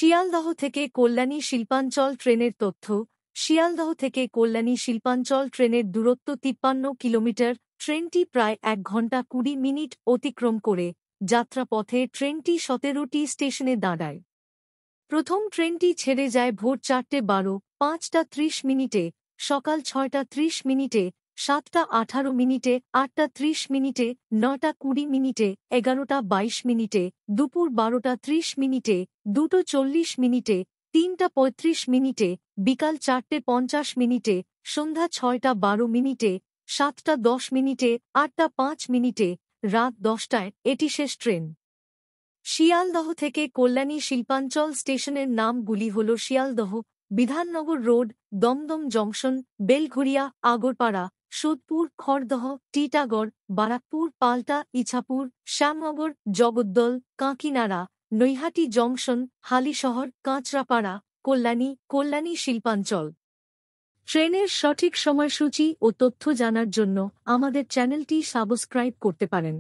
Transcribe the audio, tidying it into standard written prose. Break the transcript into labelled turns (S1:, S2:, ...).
S1: শিয়ালদহ থেকে কল্যাণী শিল্পাঞ্চল ট্রেনের তথ্য। শিয়ালদহ থেকে কল্যাণী শিল্পাঞ্চল ট্রেনের দূরত্ব ৫৩ কিলোমিটার। ট্রেনটি প্রায় ১ ঘণ্টা ২০ মিনিট অতিক্রম করে যাত্রাপথে ট্রেনটি ১৭টি স্টেশনে দাঁড়ায়। প্রথম ট্রেনটি ছেড়ে যায় ভোর ৪:১২, ৫:৩০ মিনিটে, সকাল ৬:৩০ মিনিটে, ৭:১৮ মিনিটে, ৮:৩০ মিনিটে, ৯:২০ মিনিটে, ১১:২২ মিনিটে, দুপুর ১২:৩০ মিনিটে, ২:৪০ মিনিটে, ৩:৩৫ মিনিটে, বিকাল ৪:৫০ মিনিটে, সন্ধ্যা ৬:১২ মিনিটে, ৭:১০ মিনিটে, ৮:০৫ মিনিটে, রাত ১০টায় এটি শেষ ট্রেন। শিয়ালদহ থেকে কল্যাণী শিল্পাঞ্চল স্টেশনের নামগুলি হল শিয়ালদহ, বিধাননগর রোড, দমদম জংশন, বেলঘরিয়া, আগরপাড়া, সোদপুর, খড়দহ, টিটাগড়, বারাকপুর, পাল্টা, ইছাপুর, শ্যামনগর, জগদ্দল, কাঁকিনাড়া, নৈহাটি জংশন, হালিশহর, কাঁচরাপাড়া, কল্যাণী শিল্পাঞ্চল। ট্রেনের সঠিক সময়সূচি ও তথ্য জানার জন্য আমাদের চ্যানেলটি সাবস্ক্রাইব করতে পারেন।